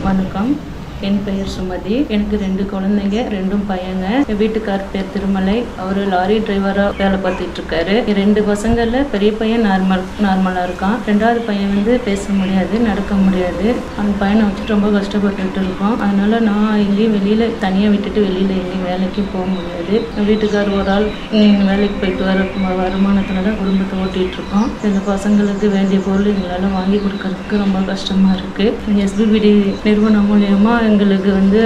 வணக்கம். என் பெயர் சுமதி. எனக்கு 2 குழந்தைங்க, 2 பையங்க. என் வீட்டுக்கார் பேர் திருமலை. அவர் லாரி டிரைவராக வேலை பார்த்துட்டு இருக்காரு. 2 பசங்களில் பெரிய பையன் நார்மலாக இருக்கான். 2வது பையன் வந்து பேச முடியாது, நடக்க முடியாது. அந்த பையனை வச்சுட்டு ரொம்ப கஷ்டப்பட்டுட்டு இருக்கோம். அதனால நான் எங்கேயும் வெளியில் தனியாக விட்டுட்டு வெளியில் எங்கேயும் வேலைக்கும் போக முடியாது. என் வீட்டுக்கார் ஒரு ஆள் வேலைக்கு போயிட்டு வருமானத்தில் தான் குடும்பத்தை ஓட்டிகிட்டு இருக்கோம். இந்த பசங்களுக்கு வேண்டிய பொருள் எங்களால் வாங்கி கொடுக்கறதுக்கு ரொம்ப கஷ்டமாக இருக்குது. SBBD நிறுவனம் மூலயமா எங்களுக்கு வந்து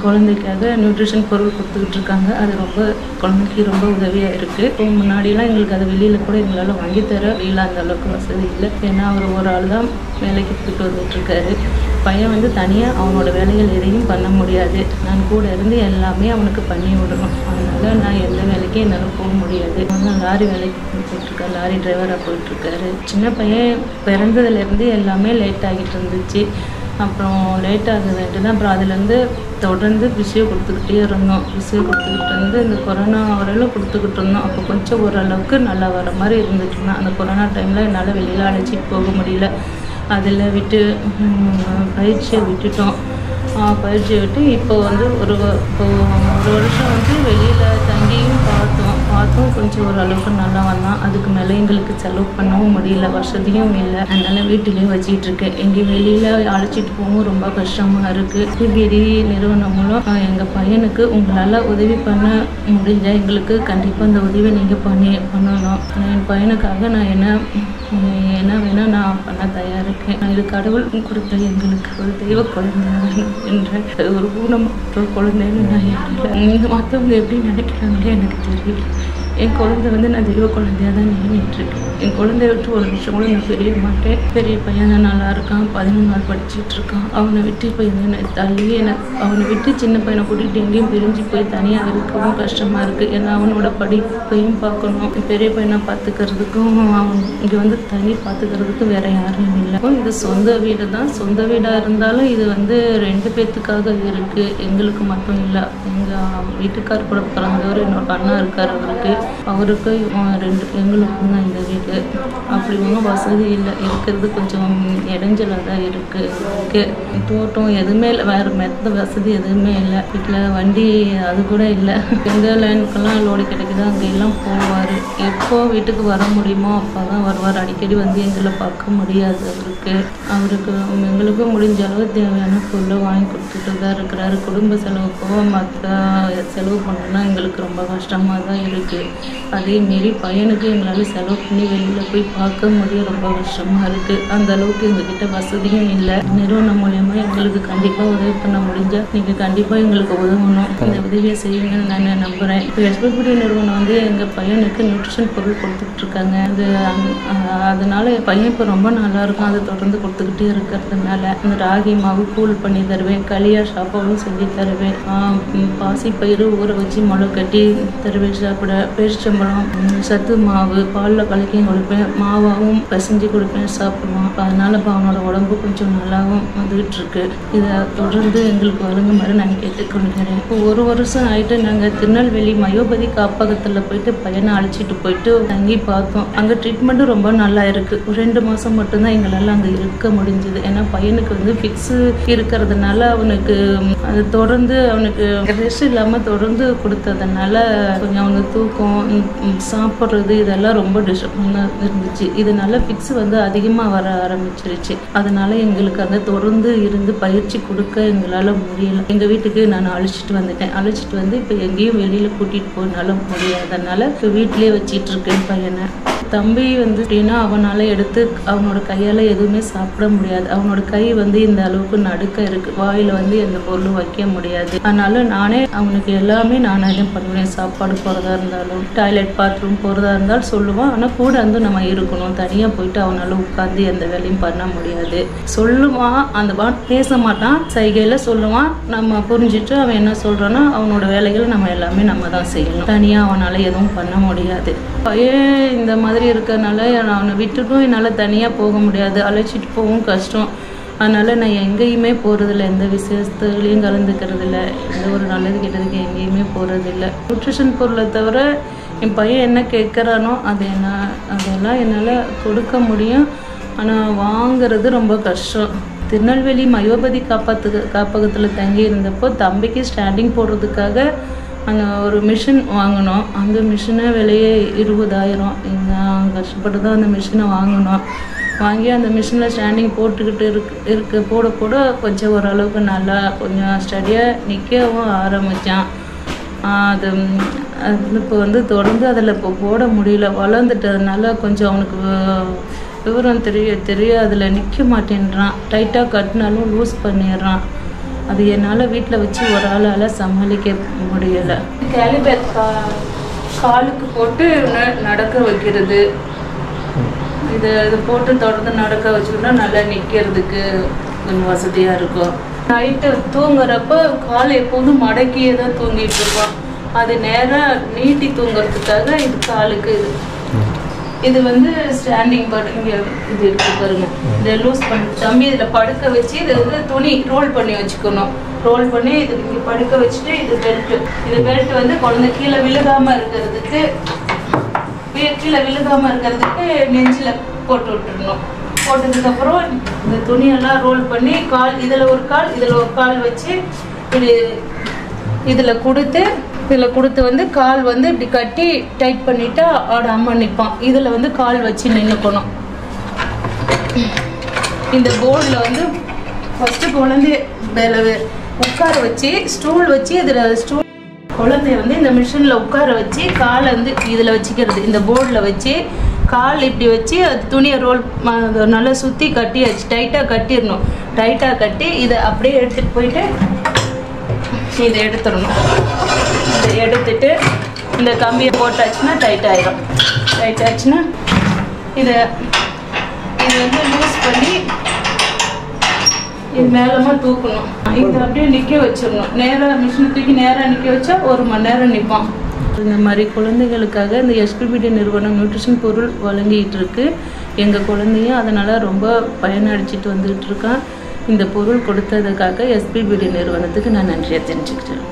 குழந்தைக்காக நியூட்ரிஷன் பொருள் கொடுத்துக்கிட்டு இருக்காங்க. அது குழந்தைக்கு ரொம்ப உதவியாக இருக்குது. இப்போ முன்னாடியெல்லாம் எங்களுக்கு அதை வெளியில் கூட எங்களால் வாங்கித்தர வெளியில் அந்த அளவுக்கு வசதி இல்லை. ஏன்னா அவர் ஒரு ஆள் தான் வேலைக்கு போயிட்டு வந்துட்டுருக்காரு. பையன் வந்து தனியாக அவனோட வேலைகள் எதையும் பண்ண முடியாது. நான் கூட இருந்து எல்லாமே அவனுக்கு பண்ணி விடணும். அதனால் நான் எந்த வேலைக்கும் என்னால் போக முடியாது. அவன் லாரி வேலைக்கு போயிட்டுருக்காரு, லாரி டிரைவராக போயிட்டுருக்காரு. சின்ன பையன் பிறந்ததுலேருந்து எல்லாமே லேட் ஆகிட்டு இருந்துச்சு. அப்புறம் லேட் ஆகுதுன்ட்டு தான் அப்புறம் அதுலேருந்து தொடர்ந்து பிஸியோ கொடுத்துக்கிட்டே இருந்தோம். பிஸியோ கொடுத்துக்கிட்டு இருந்து இந்த கொரோனா வரையிலும் கொடுத்துக்கிட்டு இருந்தோம். அப்போ கொஞ்சம் ஓரளவுக்கு நல்லா வர மாதிரி இருந்துட்டு இருந்தேன். அந்த கொரோனா டைமில் என்னால் வெளியில் அழைச்சிட்டு போக முடியல. அதில் விட்டு பயிற்சியை விட்டுட்டோம். பயிற்சியை விட்டு இப்போ வந்து ஒரு வருஷம் வந்து வெளியில் தங்கியும் பார்த்தோம். கொஞ்சம் ஓரளவுக்கு நல்லா வந்தான். அதுக்கு மேலே எங்களுக்கு செலவு பண்ணவும் முடியல, வசதியும் இல்லை. அதனால் வீட்டிலேயே வச்சிட்டு இருக்கேன். எங்கள் வெளியில் அழைச்சிட்டு போகவும் ரொம்ப கஷ்டமாக இருக்குது. SBBD நிறுவனம் மூலம் எங்கள் பையனுக்கு உங்களால் உதவி பண்ண முடிஞ்ச எங்களுக்கு கண்டிப்பாக இந்த உதவி நீங்கள் பண்ணணும். என் பையனுக்காக நான் என்ன வேணால் நான் பண்ண தயாராக இருக்கேன். இது கடவுள் கொடுத்த எங்களுக்கு ஒரு தெய்வ குழந்தை என்ற ஒரு ஊனமற்ற குழந்தைன்னு நான் எண்ணல. மற்றவங்க எப்படி நினைக்கிறாங்களே எனக்கு தெரியல. என் குழந்தை வந்து நான் தெய்வ குழந்தையாக தான் நினைட்டுருக்கேன். என் குழந்தைய விட்டு ஒரு நிமிஷம் கூட நான் தெரிய மாட்டேன். பெரிய பையன் தான் நல்லா இருக்கான், 11 நாள் படிச்சுட்டு இருக்கான். அவனை விட்டு இப்போ அவனை விட்டு சின்ன பையனை கூட்டிகிட்டு எங்கேயும் பிரிஞ்சு போய் தனியாக இருக்கவும் கஷ்டமாக இருக்குது. ஏன்னா அவனோட படிப்பையும் பார்க்கணும். பெரிய பையனை பார்த்துக்கிறதுக்கும் அவன் இங்கே வந்து தனி பார்த்துக்கிறதுக்கும் வேறு யாரும் இல்லை. இது சொந்த வீடு தான். சொந்த வீடாக இருந்தாலும் இது வந்து 2 பேர்த்துக்காக இருக்குது, எங்களுக்கு மட்டும் இல்லை. எங்கள் வீட்டுக்கார் கூட பிறந்தவர் இன்னொரு அண்ணா இருக்கார். அவருக்கு 2 எங்களுக்கும் தான் இந்த வீடு. அப்படி ஒன்றும் வசதி இல்லை. இருக்கிறது கொஞ்சம் இடைஞ்சலாக தான் இருக்குது. தோட்டம் எதுவுமே இல்லை, வேறு மெத்த வசதி எதுவுமே இல்லை. வீட்டில் வண்டி அது கூட இல்லை. எந்த லைனுக்கெல்லாம் லோடு கிடைக்குதோ அங்கெல்லாம் போவார். எப்போ வீட்டுக்கு வர முடியுமோ அப்போ தான் வருவார். அடிக்கடி வந்து எங்களை பார்க்க முடியாது. அவருக்கு எங்களுக்கும் முடிஞ்ச அளவு தேவையான பொருளை வாங்கி கொடுத்துட்டு தான் இருக்கிறாரு. குடும்ப செலவுக்கோ மற்ற செலவு பண்ணோன்னா எங்களுக்கு ரொம்ப கஷ்டமாக தான் இருக்குது. அதே மாரி பையனுக்கு எங்களால் செலவு பண்ணி வெளியில் போய் பார்க்க முடிய ரொம்ப கஷ்டமாக இருக்குது. அந்த அளவுக்கு எங்ககிட்ட வசதியும் இல்லை. நிறுவனம் மூலயமா எங்களுக்கு கண்டிப்பாக உதவி பண்ண முடிஞ்சால் நீங்கள் கண்டிப்பாக எங்களுக்கு உதவணும். இந்த உதவியை செய்யுங்கன்னு நான் நம்புகிறேன். இப்போ SBBD நிறுவனம் வந்து எங்கள் பையனுக்கு நியூட்ரிஷன் பொருள் கொடுத்துக்கிட்டு இருக்காங்க. அதனால என் பையன் இப்போ ரொம்ப நல்லா இருக்கும். அதை தொடர்ந்து கொடுத்துக்கிட்டே இருக்கிறதுனால அந்த ராகி மாவு கூழ் பண்ணி தருவேன், களியா சாப்பாடும் செஞ்சு தருவேன், பாசிப்பயிறு ஊற வச்சு முளை கட்டி தருவேன் சாப்பிட, பேரிச்சம்பழம் சத்து மாவு பாலில் கலக்கியும் கொடுப்பேன், மாவாகவும் பசைஞ்சு கொடுப்பேன், சாப்பிடுவான். அதனால இப்போ அவனோட உடம்பு கொஞ்சம் நல்லாவும் வந்துகிட்டு இருக்கு. இதை தொடர்ந்து எங்களுக்கு வழங்க மாதிரி நான் கேட்டுக்கொள்கிறேன். இப்போ 1 வருஷம் ஆகிட்டு நாங்கள் திருநெல்வேலி மயோபதி காப்பகத்தில் போயிட்டு பையனை அழைச்சிட்டு போயிட்டு தங்கி பார்த்தோம். அங்கே ட்ரீட்மெண்ட்டும் ரொம்ப நல்லா இருக்குது. 2 மாதம் மட்டும்தான் எங்களால் அங்கே இருக்க முடிஞ்சுது. ஏன்னா பையனுக்கு வந்து ஃபிக்ஸு இருக்கிறதுனால அவனுக்கு அது தொடர்ந்து அவனுக்கு ரெஸ்ட் இல்லாமல் தொடர்ந்து கொடுத்ததுனால கொஞ்சம் அவனுக்கு தூக்கம் சாப்பிட்றது இதெல்லாம் ரொம்ப டிஸ்டர்பன்ஸாக இருந்துச்சு. இதனால ஃபிக்ஸ் வந்து அதிகமாக வர ஆரம்பிச்சிருச்சு. அதனால எங்களுக்கு அந்த தொடர்ந்து இருந்து பயிற்சி கொடுக்க எங்களால் முடியலை. எங்கள் வீட்டுக்கு நான் அழைச்சிட்டு வந்துட்டேன். அழைச்சிட்டு வந்து இப்போ எங்கேயும் வெளியில் கூட்டிகிட்டு போனாலும் முடியாதனால இப்போ வீட்டிலே வச்சிட்டு இருக்கேன் பையனை. தம்பி வந்து அப்படின்னா அவனால் எடுத்து அவனோட கையால் எதுவுமே சாப்பிட முடியாது. அவனோட கை வந்து இந்த அளவுக்கு நடுக்க இருக்குது. வாயில் வந்து எந்த பொருளும் வைக்க முடியாது. அதனால நானே அவனுக்கு எல்லாமே நானே தான் பண்ணுவேன். சாப்பாடு போகிறதா இருந்தாலும், டாய்லெட் பாத்ரூம் போகிறதா இருந்தாலும் சொல்லுவான். ஆனால் கூட வந்து நம்ம இருக்கணும். தனியாக போயிட்டு அவனால் உட்காந்து எந்த வேலையும் பண்ண முடியாது. சொல்லுவான், அந்த பேச மாட்டான், சைகையில் சொல்லுவான். நம்ம புரிஞ்சுட்டு அவன் என்ன சொல்கிறான்னா அவனோட வேலைகளை நம்ம தான் செய்யணும். தனியாக அவனால் எதுவும் பண்ண முடியாது. பையன் இந்த மாதிரி இருக்கிறதுனால அவனை விட்டுட்டும் என்னால் தனியாக போக முடியாது. அழைச்சிட்டு போகவும் கஷ்டம். அதனால் நான் எங்கேயுமே போகிறதில்ல, எந்த விசேஷத்துலேயும் கலந்துக்கிறதில்ல, எந்த ஒரு நல்லது கெட்டதுக்கு எங்கேயுமே போகிறதில்ல. நியூட்ரிஷன் பொருளை தவிர என் பையன் என்ன கேட்குறானோ அதெல்லாம் என்னால் கொடுக்க முடியும். ஆனால் வாங்கிறது ரொம்ப கஷ்டம். திருநெல்வேலி மயோபதி காப்பகத்தில் தங்கி இருந்தப்போ தம்பிக்கு ஸ்டாண்டிங் போடுறதுக்காக அங்கே ஒரு மிஷின் வாங்கினோம். அந்த மிஷினை விலையே 20,000. நாங்கள் கஷ்டப்பட்டு தான் அந்த மிஷினை வாங்கினோம். வாங்கி அந்த மிஷினில் ஸ்டாண்டிங் போட்டுக்கிட்டு போட கொஞ்சம் ஓரளவுக்கு நல்லா கொஞ்சம் ஸ்டடியாக நிற்கவும் ஆரம்பித்தான். அது இப்போ தொடர்ந்து அதில் இப்போ போட முடியல, வளர்ந்துட்டதுனால கொஞ்சம் அவனுக்கு விவரம் தெரிய அதில் நிற்க மாட்டேன்றான். டைட்டாக கட்டினாலும் லூஸ் பண்ணிடுறான். அது என்னால் வீட்டில் வச்சு ஒரு ஆளால் சமாளிக்க முடியலை. கேலிபேக் காலுக்கு போட்டு நடக்க வைக்கிறது, இதை போட்டு தொடர்ந்து நடக்க வச்சுக்கிட்டா நல்லா நிற்கிறதுக்கு கொஞ்சம் வசதியாக இருக்கும். நைட்டு தூங்குறப்ப காலை எப்போதும் மடக்கியே தான் தூங்கிட்டு இருப்போம். அது நேராக நீட்டி தூங்குறதுக்காக இது காலுக்கு இது ஸ்டாண்டிங் பட் இங்கே இது இருக்குது பாருங்க. இதை லூஸ் பண்ணி தம்பி இதில் படுக்க வச்சு இதை துணி ரோல் பண்ணி வச்சுக்கணும். ரோல் பண்ணி இது இங்கே படுக்க வச்சுட்டு இது பெல்ட்டு. இது பெல்ட் குழந்தை கீழே விழுகாமல் இருக்கிறதுக்கு நெஞ்சில் போட்டு விட்டுடணும். போட்டதுக்கப்புறம் இந்த துணியெல்லாம் ரோல் பண்ணி இதில் ஒரு கால் வச்சு இதில் கொடுத்து கால் இப்படி கட்டி டைட் பண்ணிட்டா ஆடாமல் நிற்பான். இதில் கால் வச்சு நின்றுக்கணும். இந்த போர்டில் ஃபஸ்ட்டு குழந்தைய மேலே உட்கார வச்சு ஸ்டூல் வச்சு இதில் குழந்தைய இந்த மிஷினில் உட்கார வச்சு காலை இதில் வச்சுக்கிறது. இந்த போர்டில் வச்சு கால் இப்படி வச்சு அது துணியை ரோல் நல்லா சுற்றி கட்டியாச்சு. டைட்டாக கட்டிடணும். டைட்டாக கட்டி இதை அப்படியே எடுத்துகிட்டு போயிட்டு இதை எடுத்துடணும். இதை எடுத்துட்டு இந்த கம்பியை போட்டாச்சுன்னா டைட் ஆயிடும். டைட் ஆச்சுன்னா இதை லூஸ் பண்ணி இது மேலமாக தூக்கணும். இதை அப்படியே நிற்க வச்சிடணும். நேராக மிஷினை தூக்கி நேராக நிற்க வச்சா 1 மணி நேரம் நிற்பான். இந்த மாதிரி குழந்தைகளுக்காக இந்த SPBD நிறுவனம் நியூட்ரிஷன் பொருள் வழங்கிட்டு இருக்கு. எங்கள் குழந்தையும் அதனால் ரொம்ப பயனடிச்சிட்டு வந்துகிட்டு இருக்கான். இந்த பொருள் கொடுத்ததுக்காக SPBD நிறுவனத்துக்கு நான் நன்றியை தெரிஞ்சுக்கிட்டேன்.